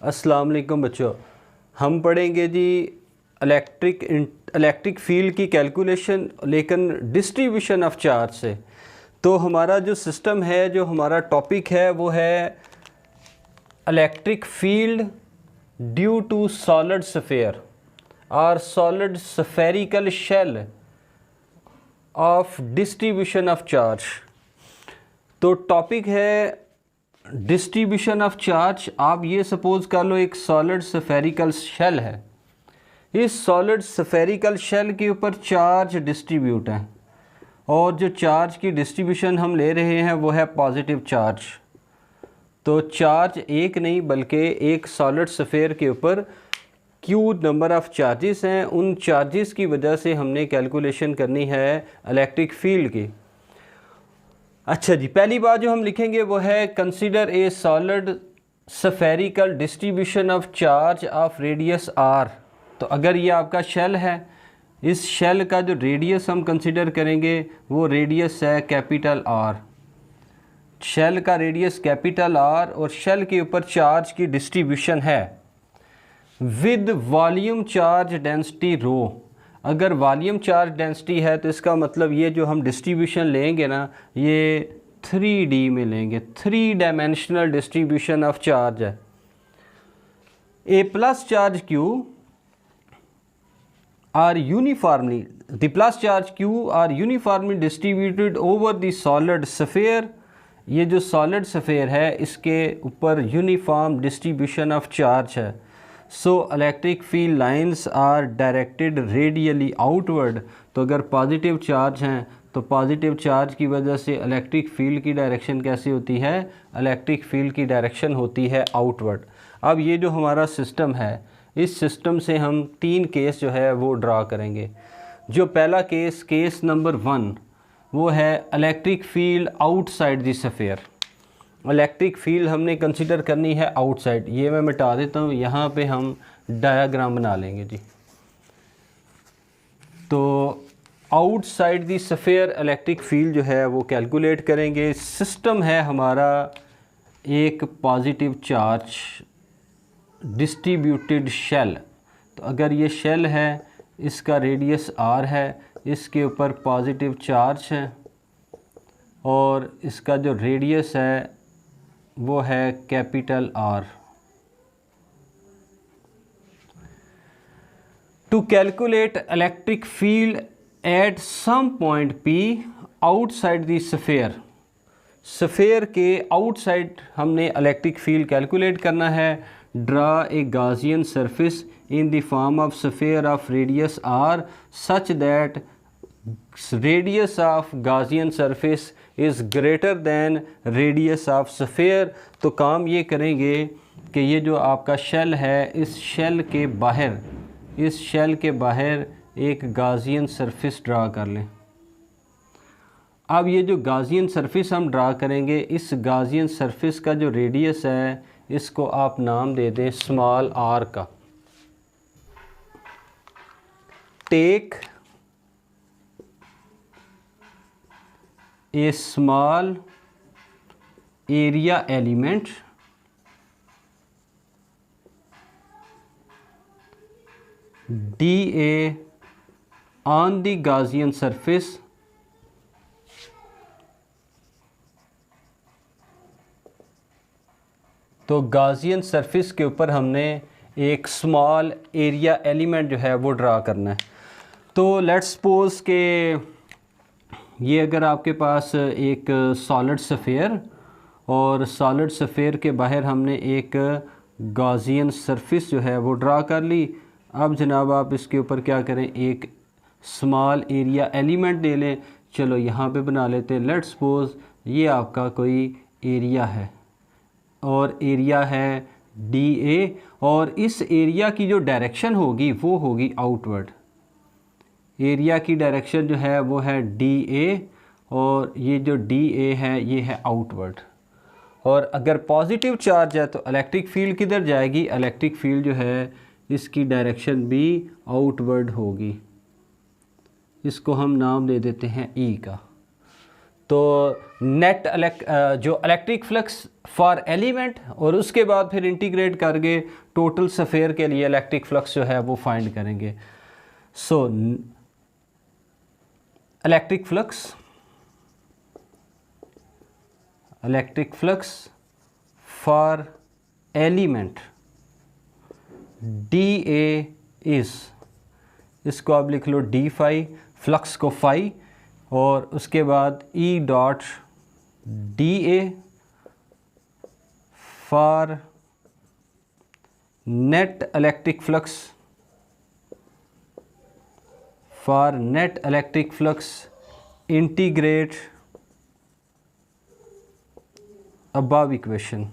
अस्सलाम वालेकुम बच्चों, हम पढ़ेंगे जी इलेक्ट्रिक फील्ड की कैलकुलेशन, लेकिन डिस्ट्रीब्यूशन ऑफ चार्ज से। तो हमारा जो सिस्टम है, जो हमारा टॉपिक है वो है electric field due to solid sphere और solid spherical shell of distribution of charge. तो टॉपिक है डिस्ट्रीब्यूशन ऑफ चार्ज। आप ये सपोज कर लो एक सॉलिड स्फेरिकल शेल है। इस सॉलिड स्फेरिकल शेल के ऊपर चार्ज डिस्ट्रीब्यूट है और जो चार्ज की डिस्ट्रीब्यूशन हम ले रहे हैं वो है पॉजिटिव चार्ज। तो चार्ज एक नहीं बल्कि एक सॉलिड स्फेयर के ऊपर क्यू नंबर ऑफ़ चार्जेस हैं। उन चार्जेस की वजह से हमने कैलकुलेशन करनी है इलेक्ट्रिक फील्ड की। अच्छा जी, पहली बात जो हम लिखेंगे वो है consider a solid spherical distribution of charge of radius R. तो अगर ये आपका शेल है, इस शेल का जो रेडियस हम कंसीडर करेंगे वो रेडियस है कैपिटल आर। शेल का रेडियस कैपिटल आर और शेल के ऊपर चार्ज की डिस्ट्रीब्यूशन है विद वॉल्यूम चार्ज डेंसिटी रो। अगर वॉल्यूम चार्ज डेंसिटी है तो इसका मतलब ये जो हम डिस्ट्रीब्यूशन लेंगे ना, ये 3D में लेंगे, 3 डायमेंशनल डिस्ट्रीब्यूशन ऑफ चार्ज है। A plus charge Q R uniformly the plus charge Q R uniformly distributed over the solid sphere. ये जो सॉलिड स्फीयर है इसके ऊपर यूनिफॉर्म डिस्ट्रीब्यूशन ऑफ चार्ज है। So electric field lines are directed radially outward. तो अगर positive charge हैं तो पॉजिटिव चार्ज की वजह से इलेक्ट्रिक फील्ड की डायरेक्शन कैसी होती है? इलेक्ट्रिक फील्ड की डायरेक्शन होती है आउटवर्ड। अब ये जो हमारा सिस्टम है, इस सिस्टम से हम 3 केस जो है वो ड्रा करेंगे। जो पहला केस, केस नंबर 1, वो है electric field outside the sphere. Electric field हमने कंसिडर करनी है आउटसाइड। ये मैं मिटा देता हूँ, यहाँ पे हम डायग्राम बना लेंगे जी। तो outside the sphere electric field जो है वो कैलकुलेट करेंगे। सिस्टम है हमारा एक पॉजिटिव चार्ज डिस्ट्रीब्यूटेड शेल। तो अगर ये शेल है, इसका रेडियस आर है, इसके ऊपर पॉजिटिव चार्ज है और इसका जो रेडियस है वो है capital R. To calculate electric field at some point P outside the sphere. Sphere के आउटसाइड हमने इलेक्ट्रिक फील्ड कैलकुलेट करना है। Draw a Gaussian surface in the form of sphere of radius R such that radius of Gaussian surface is greater than radius of sphere. तो काम ये करेंगे कि ये जो आपका शेल है, इस शेल के बाहर, इस शेल के बाहर एक गॉसियन सरफेस ड्रा कर लें। अब ये जो गॉसियन सरफेस हम ड्रा करेंगे, इस गॉसियन सरफेस का जो रेडियस है इसको आप नाम दे दें स्मॉल आर का। Take a small area element dA on the Gaussian surface तो गॉसियन सरफेस के ऊपर हमने एक स्मॉल एरिया एलिमेंट जो है वो ड्रा करना है। तो लेट्स सपोज के ये अगर आपके पास एक सॉलिड स्फीयर और सॉलिड स्फीयर के बाहर हमने एक गॉसियन सरफेस जो है वो ड्रा कर ली। अब जनाब आप इसके ऊपर क्या करें, एक स्मॉल एरिया एलिमेंट ले लें। चलो यहाँ पे बना लेते हैं। लेट्स सपोज ये आपका कोई एरिया है और एरिया है DA और इस एरिया की जो डायरेक्शन होगी वो होगी आउटवर्ड। एरिया की डायरेक्शन जो है वो है DA और ये जो DA है ये है आउटवर्ड। और अगर पॉजिटिव चार्ज है तो इलेक्ट्रिक फील्ड किधर जाएगी? इलेक्ट्रिक फील्ड जो है इसकी डायरेक्शन भी आउटवर्ड होगी। इसको हम नाम दे देते हैं E का। तो नेट जो इलेक्ट्रिक फ्लक्स फॉर एलिमेंट, और उसके बाद फिर इंटीग्रेट करके टोटल स्फीयर के लिए इलेक्ट्रिक फ्लक्स जो है वो फाइंड करेंगे। So electric flux for element D A is, इसको आप लिख लो डी फाई, फ्लक्स को फाई, और उसके बाद ई dot D A for net electric flux integrate above equation.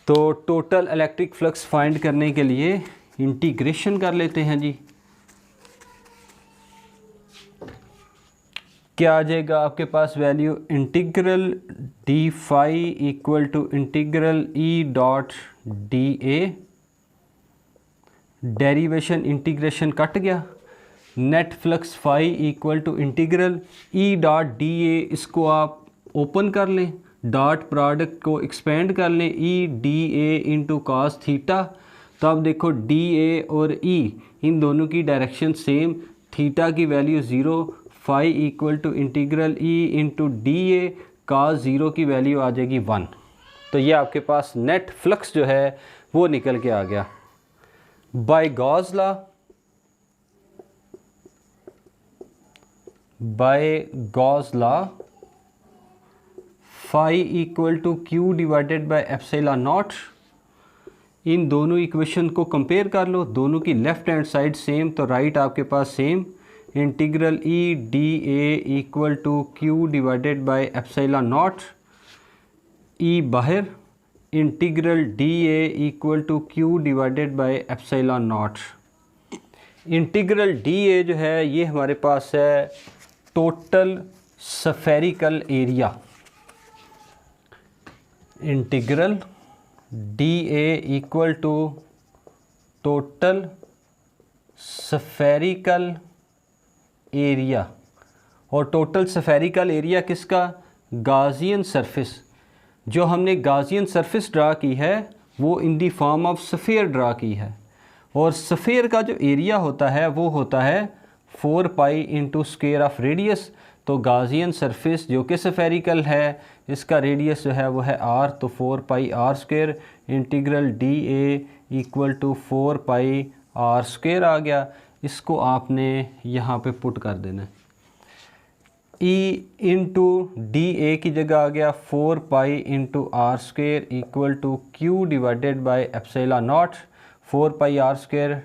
तो टोटल इलेक्ट्रिक फ्लक्स फाइंड करने के लिए इंटीग्रेशन कर लेते हैं जी। क्या आ जाएगा आपके पास value, integral D phi equal to integral E dot D A, derivation integration cut गया, net flux phi equal to integral E dot D A, इसको आप ओपन कर लें, डॉट प्रोडक्ट को एक्सपेंड कर लें, ई D A into cos theta. तो अब देखो डी ए और ई इन दोनों की डायरेक्शन सेम, थीटा की value 0, phi equal to integral E into D A, cos 0 की वैल्यू आ जाएगी 1। तो ये आपके पास नेट फ्लक्स जो है वो निकल के आ गया। By Gauss law phi equal to Q divided by epsilon naught. इन दोनों इक्वेशन को कंपेयर कर लो, दोनों की लेफ्ट हैंड साइड सेम, तो राइट आपके पास same, integral E D A equal to Q divided by epsilon naught, E बाहर, integral D A equal to Q divided by epsilon naught. Integral D A जो है ये हमारे पास है total spherical area, integral D A equal to total spherical area, और total spherical area किसका, Gaussian surface. जो हमने गाजियन सरफेस ड्रा की है वो in the form of sphere draw की है, और स्फीयर का जो एरिया होता है वो होता है 4 pi into square of radius. तो गाजियन सरफेस जो कि स्फेरिकल है, इसका रेडियस जो है वो है r, तो 4 pi r square, integral D A equal to 4 pi r square आ गया। इसको आपने यहाँ पे पुट कर देना है, e इंटू डी ए की जगह आ गया 4 pi into r square equal to q divided by epsilon naught, 4 pi r square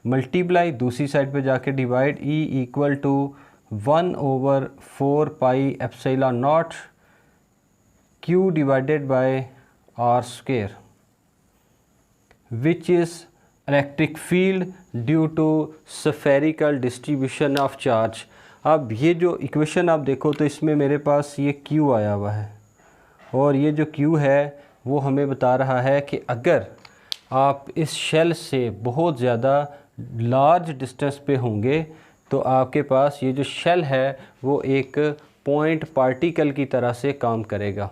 multiply, दूसरी साइड पे जाके divide, e equal to 1/4 pi epsilon naught q divided by r square, which is electric field due to spherical distribution of charge. अब ये जो equation आप देखो तो इसमें मेरे पास ये Q आया हुआ है, और ये जो Q है वो हमें बता रहा है कि अगर आप इस शेल से बहुत ज़्यादा लार्ज डिस्टेंस पे होंगे तो आपके पास ये जो शेल है वो एक पॉइंट पार्टिकल की तरह से काम करेगा।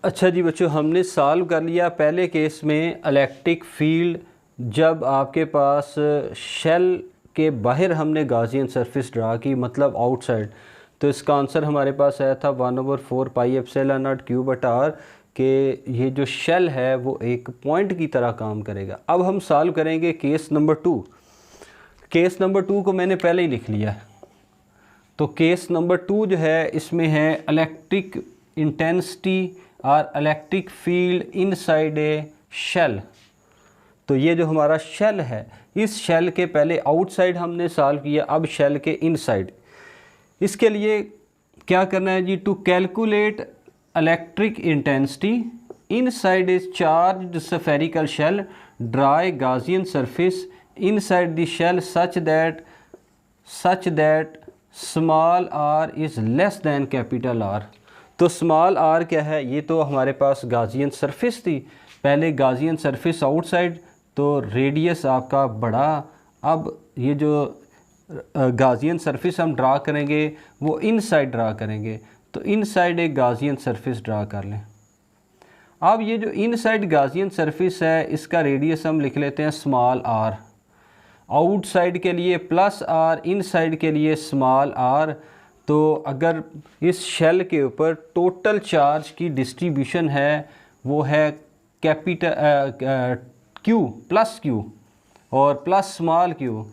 अच्छा जी बच्चों, हमने सॉल्व कर लिया पहले केस में इलेक्ट्रिक फील्ड, जब आपके पास शेल के बाहर हमने गाजियन सरफेस ड्रा की, मतलब आउटसाइड। तो इसका आंसर हमारे पास आया था 1/4 पाई एप्सिलॉन नॉट क्यू बटा आर, कि ये जो शेल है वो एक पॉइंट की तरह काम करेगा। अब हम सॉल्व करेंगे केस नंबर 2। केस नंबर 2 को मैंने पहले ही लिख लिया है। तो केस नंबर 2 जो है इसमें है इलेक्ट्रिक इंटेंसिटी और electric field inside a shell. तो ये जो हमारा शेल है, इस शेल के पहले आउटसाइड हमने सॉल्व किया, अब शेल के इनसाइड। इसके लिए क्या करना है जी, to calculate electric intensity inside a charged spherical shell, draw a Gaussian surface inside the shell such that small R is less than capital R. तो स्मॉल आर क्या है, ये तो हमारे पास गाजियन सरफेस थी, पहले गाजियन सरफेस आउटसाइड, तो रेडियस आपका बड़ा अब ये जो गाजियन सरफेस हम ड्रा करेंगे वो इनसाइड ड्रा करेंगे, तो इनसाइड एक गाजियन सरफेस ड्रा कर लें। अब ये जो इनसाइड गाजियन सरफेस है इसका रेडियस हम लिख लेते हैं स्मॉल आर। आउटसाइड के लिए प्लस आर, इनसाइड के लिए स्मॉल आर। तो अगर इस शेल के ऊपर टोटल चार्ज की डिस्ट्रीब्यूशन है वो है कैपिटल क्यू प्लस क्यू और प्लस स्मॉल क्यू,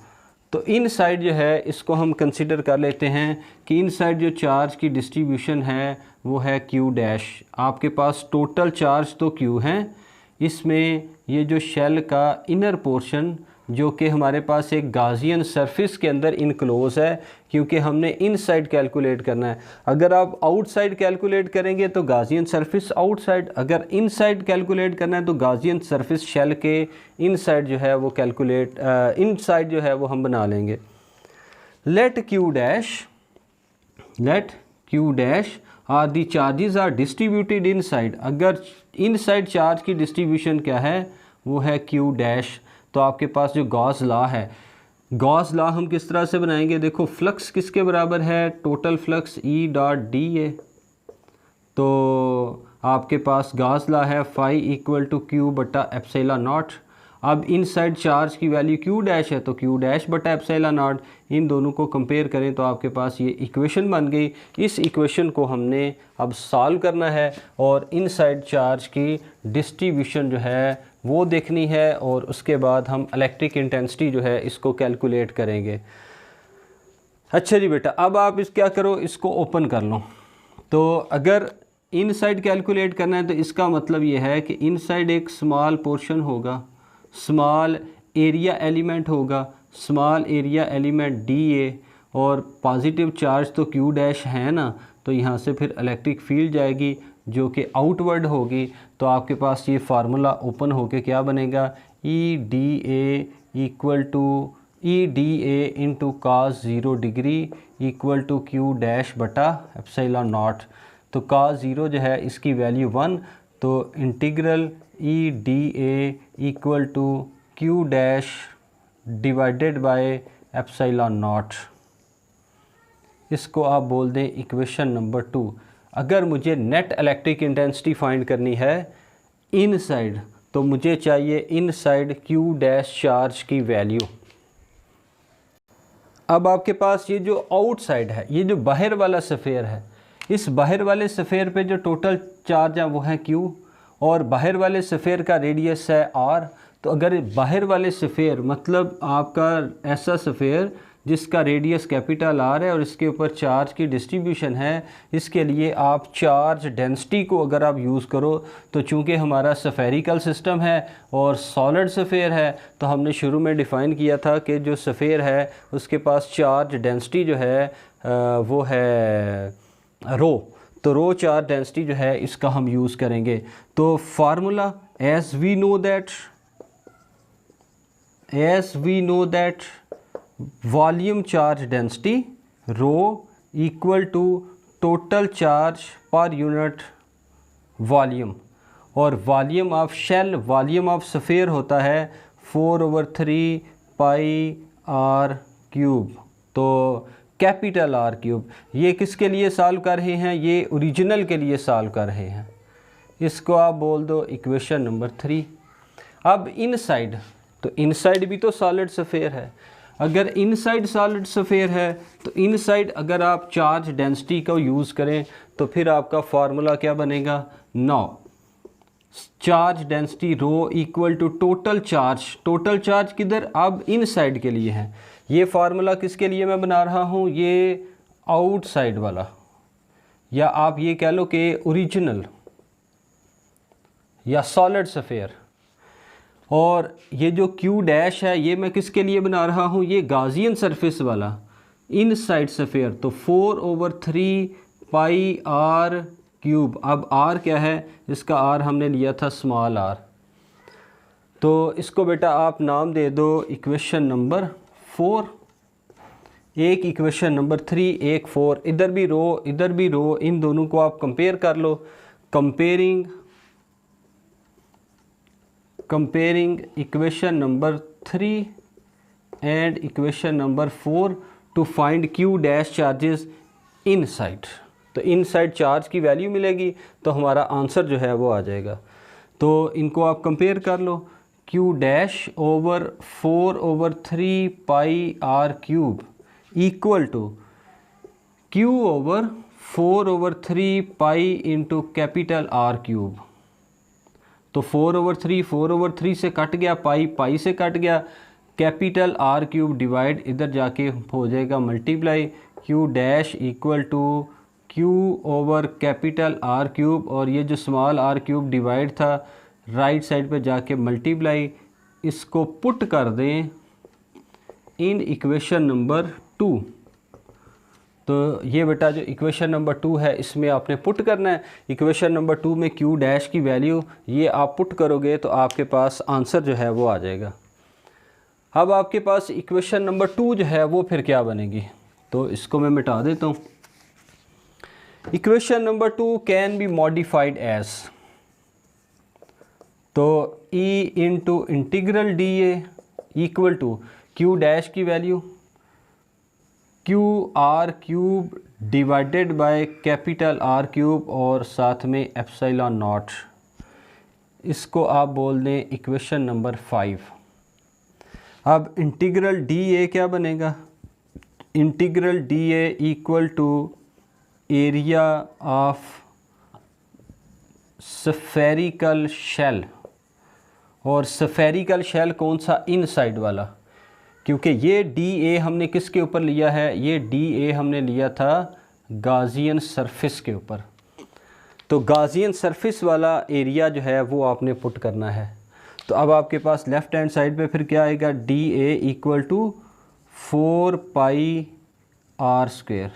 तो इनसाइड जो है इसको हम कंसिडर कर लेते हैं कि इनसाइड जो चार्ज की डिस्ट्रीब्यूशन है वो है क्यू डैश। आपके पास टोटल चार्ज तो क्यू हैं, इसमें ये जो शेल का इनर पोर्शन जो कि हमारे पास एक गाजियन सरफेस के अंदर इनक्लोज है, क्योंकि हमने इनसाइड कैलकुलेट करना है। अगर आप आउटसाइड कैलकुलेट करेंगे तो गाजियन सरफेस आउटसाइड, अगर इनसाइड कैलकुलेट करना है तो गाजियन सरफेस शेल के इनसाइड जो है वो कैलकुलेट इनसाइड जो है वो हम बना लेंगे। Let Q dash R the charges are distributed inside. अगर इनसाइड चार्ज की डिस्ट्रीब्यूशन क्या है वो है क्यू डैश। तो आपके पास जो गॉस लॉ है, गॉस लॉ हम किस तरह से बनाएंगे, देखो फ्लक्स किसके बराबर है, टोटल फ्लक्स ई डॉट डी ए। तो आपके पास गॉस लॉ है फाई इक्वल टू क्यू बटा एप्सिलॉन नॉट। अब इनसाइड चार्ज की वैल्यू क्यू डैश है तो क्यू डैश बटा एप्सिलॉन नॉट, इन दोनों को कंपेयर करें तो आपके पास ये इक्वेशन बन गई। इस इक्वेशन को हमने अब सॉल्व करना है और इनसाइड चार्ज की डिस्ट्रीब्यूशन जो है वो देखनी है और उसके बाद हम इलेक्ट्रिक इंटेंसिटी जो है इसको कैलकुलेट करेंगे। अच्छा जी बेटा, अब आप इस क्या करो, इसको ओपन कर लो। तो अगर इनसाइड कैलकुलेट करना है तो इसका मतलब ये है कि इनसाइड एक स्मॉल पोर्शन होगा, स्मॉल एरिया एलिमेंट होगा, small area element D A, और पॉजिटिव चार्ज तो क्यू डैश है ना, तो यहाँ से फिर इलेक्ट्रिक फील्ड जाएगी जो कि आउटवर्ड होगी। तो आपके पास ये फार्मूला ओपन होके क्या बनेगा, E D A equal to E D A into cos 0 degree equal to Q dash बटा एप्सिलॉन नॉट। तो कास 0 जो है इसकी वैल्यू 1, तो integral E D A equal to Q dash divided by epsilon naught. इसको आप बोल दें इक्वेशन नंबर 2। अगर मुझे नेट इलेक्ट्रिक इंटेंसिटी फाइंड करनी है इनसाइड, तो मुझे चाहिए इनसाइड क्यू डैश चार्ज की वैल्यू। अब आपके पास ये जो आउटसाइड है, ये जो बाहर वाला सफ़ेयर है, इस बाहर वाले सफ़ेयर पे जो टोटल चार्ज है वो है क्यू, और बाहर वाले सफ़ेयर का रेडियस है आर। तो अगर बाहर वाले सफ़ेयर मतलब आपका ऐसा सफ़ेयर जिसका रेडियस कैपिटल आर है और इसके ऊपर चार्ज की डिस्ट्रीब्यूशन है, इसके लिए आप चार्ज डेंसिटी को अगर आप यूज़ करो, तो चूंकि हमारा सफ़ेरिकल सिस्टम है और सॉलिड सफ़ेयर है, तो हमने शुरू में डिफ़ाइन किया था कि जो सफ़ेयर है उसके पास चार्ज डेंसिटी जो है वो है रो। तो रो चार्ज डेंसिटी जो है इसका हम यूज़ करेंगे। तो formula as we know that volume charge density rho equal to total charge per unit volume, और volume of shell, volume of sphere होता है 4/3 पाई आर क्यूब। तो कैपिटल आर क्यूब, ये किसके लिए सॉल्व कर रहे हैं, ये ओरिजिनल के लिए सॉल्व कर रहे हैं। इसको आप बोल दो इक्वेशन नंबर 3। अब इनसाइड, तो इनसाइड भी तो सॉलिड सफ़ेयर है। अगर इनसाइड सॉलिड सफ़ेयर है तो इनसाइड अगर आप चार्ज डेंसिटी को यूज़ करें तो फिर आपका फार्मूला क्या बनेगा, 9 charge density rho equal to total charge. Total charge किधर, अब इनसाइड के लिए है। ये फार्मूला किसके लिए मैं बना रहा हूँ, ये आउटसाइड वाला, या आप ये कह लो कि ओरिजिनल या सॉलिड सफ़ेयर। और ये जो क्यू डैश है ये मैं किसके लिए बना रहा हूँ, ये गाजियन सरफेस वाला इनसाइड सफ़ेयर। तो 4/3 पाई आर क्यूब। अब आर क्या है, इसका आर हमने लिया था स्मॉल आर। तो इसको बेटा आप नाम दे दो इक्वेशन नंबर 4। एक इक्वेशन नंबर 3, एक 4। इधर भी रो इधर भी रो, इन दोनों को आप कंपेयर कर लो। Comparing equation number 3 and equation number 4 to find Q dash charges inside. तो इनसाइड चार्ज की वैल्यू मिलेगी तो हमारा आंसर जो है वो आ जाएगा। तो इनको आप कंपेयर कर लो, Q dash over 4/3 pi R cube equal to Q over 4/3 pi into capital R cube. तो 4/3 से कट गया, पाई से कट गया, कैपिटल आर क्यूब डिवाइड इधर जाके हो जाएगा multiply, Q dash equal to Q over capital R cube, और ये जो स्मॉल आर क्यूब डिवाइड था राइट साइड पे जाके मल्टीप्लाई। इसको पुट कर दें इन इक्वेशन नंबर 2। तो ये बेटा जो इक्वेशन नंबर 2 है इसमें आपने पुट करना है। इक्वेशन नंबर 2 में क्यू डैश की वैल्यू ये आप पुट करोगे तो आपके पास आंसर जो है वो आ जाएगा। अब आपके पास इक्वेशन नंबर 2 जो है वो फिर क्या बनेगी, तो इसको मैं मिटा देता हूँ। Equation number 2 can be modified as, तो E into integral D A equal to Q dash की value Q R cube divided by capital R cube और साथ में एप्सिलॉन नॉट। इसको आप बोल दें इक्वेशन नंबर 5। अब इंटीग्रल डी ए क्या बनेगा, integral D A equal to area of spherical shell, और स्फेरिकल शेल कौन सा, इनसाइड वाला, क्योंकि ये डी ए हमने किसके ऊपर लिया है, ये डी ए हमने लिया था गाजियन सरफेस के ऊपर। तो गाजियन सरफेस वाला एरिया जो है वो आपने पुट करना है। तो अब आपके पास लेफ़्ट हैंड साइड पे फिर क्या आएगा, D A equal to 4 pi R square,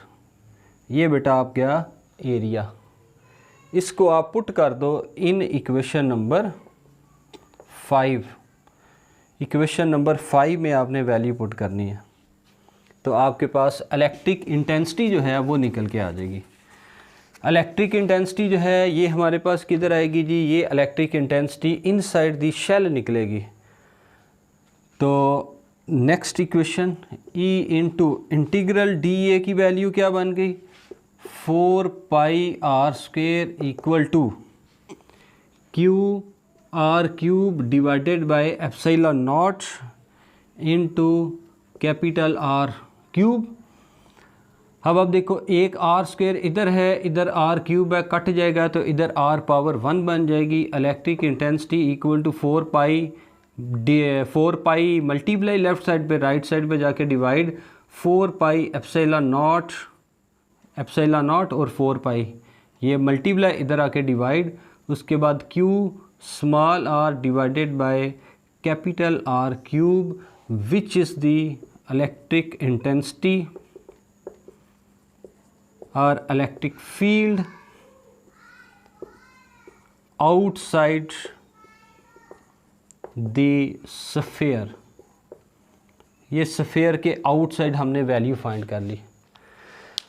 ये बेटा आप क्या एरिया। इसको आप पुट कर दो in equation number 5। Equation number 5 में आपने वैल्यू पुट करनी है, तो आपके पास इलेक्ट्रिक इंटेंसिटी जो है वो निकल के आ जाएगी। इलेक्ट्रिक इंटेंसिटी जो है ये हमारे पास किधर आएगी जी, ये electric intensity inside the shell निकलेगी। तो next equation E into integral D A की वैल्यू क्या बन गई, 4 pi R square equal to Q R cube divided by epsilon naught into capital R cube. अब देखो एक आर स्क्वेयर इधर है, इधर आर क्यूब है, कट जाएगा तो इधर आर पावर 1 बन जाएगी। Electric intensity equal to 4 pi multiply left side पे, राइट साइड पे जाके डिवाइड 4 पाई एप्सिलॉन नॉट और 4 पाई, ये मल्टीप्लाई इधर आके डिवाइड, उसके बाद Q small R divided by capital R cube which is the electric intensity or electric field outside the sphere। ये स्फेयर के आउटसाइड हमने वैल्यू फाइंड कर ली।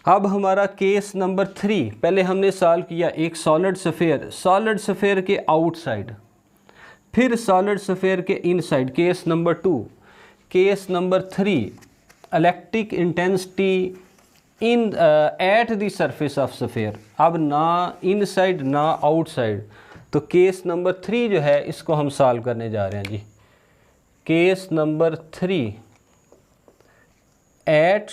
अब हमारा केस नंबर 3, पहले हमने सॉल्व किया एक सॉलिड स्फेयर के आउटसाइड, फिर सॉलिड स्फेयर के inside, case number 2। Case number 3 electric intensity in eight the surface of sphere, अब ना इनसाइड ना आउटसाइड। तो केस नंबर 3 जो है इसको हम सॉल्व करने जा रहे हैं जी। Case number 3 at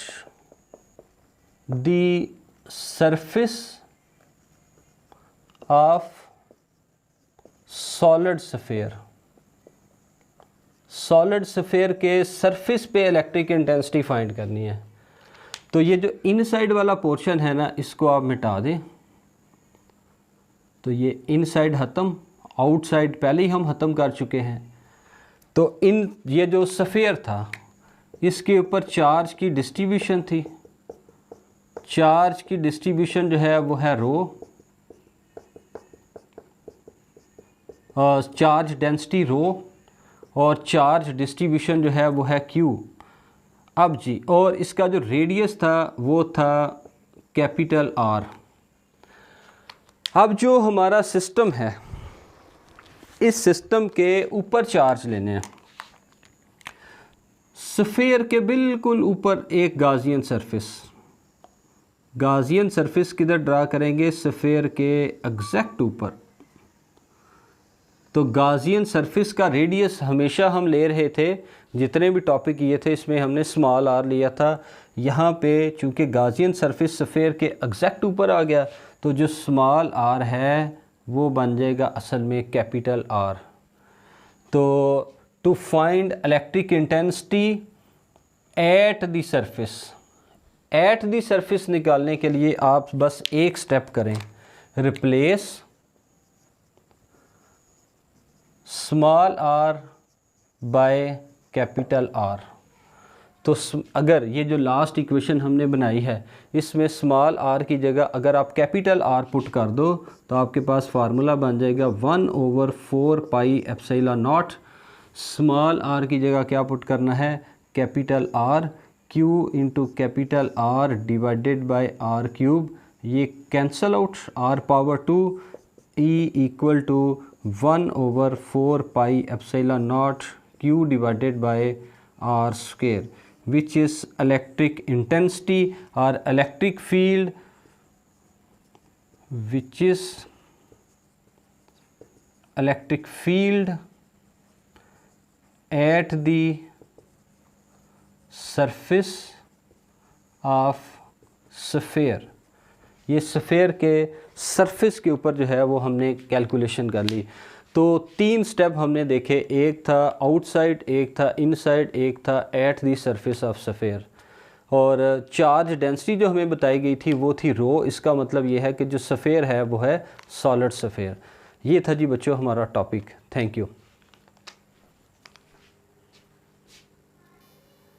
the surface of solid sphere के सरफेस पे इलेक्ट्रिक इंटेंसिटी फाइंड करनी है। तो ये जो इनसाइड वाला पोर्शन है ना, इसको आप मिटा दें, तो ये इनसाइड ख़त्म, आउटसाइड पहले ही हम ख़त्म कर चुके हैं। तो ये जो स्फेयर था इसके ऊपर चार्ज की डिस्ट्रीब्यूशन थी, चार्ज की डिस्ट्रीब्यूशन जो है वो है रो, और चार्ज डेंसिटी रो, और चार्ज डिस्ट्रीब्यूशन जो है वो है क्यू। अब जी, और इसका जो रेडियस था वो था कैपिटल आर। अब जो हमारा सिस्टम है, इस सिस्टम के ऊपर चार्ज लेने हैं। स्फीयर के बिल्कुल ऊपर एक गाजियन सरफेस, गाजियन सरफेस किधर ड्रा करेंगे, स्फीयर के एग्जैक्ट ऊपर। तो गाजियन सरफेस का रेडियस हमेशा हम ले रहे थे, जितने भी टॉपिक ये थे इसमें हमने स्मॉल आर लिया था। यहाँ पे चूँकि गाजियन सरफेस स्फीयर के एग्जैक्ट ऊपर आ गया, तो जो स्मॉल आर है वो बन जाएगा असल में कैपिटल आर। तो to find electric intensity at the surface, at the surface निकालने के लिए आप बस एक स्टेप करें, replace small R by capital R. तो अगर ये जो लास्ट इक्वेशन हमने बनाई है इसमें स्मॉल आर की जगह अगर आप कैपिटल आर पुट कर दो तो आपके पास फार्मूला बन जाएगा 1/4 pi epsilon naught. Small R की जगह क्या पुट करना है, capital R, Q into capital R divided by R cube. ये cancel out, R power 2 E equal to 1/4 pi epsilon naught Q divided by R square, which is electric intensity or electric field, which is electric field at the surface of sphere। ये sphere के surface के ऊपर जो है वो हमने calculation कर ली। तो 3 स्टेप हमने देखे, एक था आउटसाइड, एक था इनसाइड, एक था eight the surface of sphere. और चार्ज डेंसिटी जो हमें बताई गई थी वो थी रो। इसका मतलब ये है कि जो स्फीयर है वो है सॉलिड स्फीयर। ये था जी बच्चों हमारा टॉपिक। Thank you.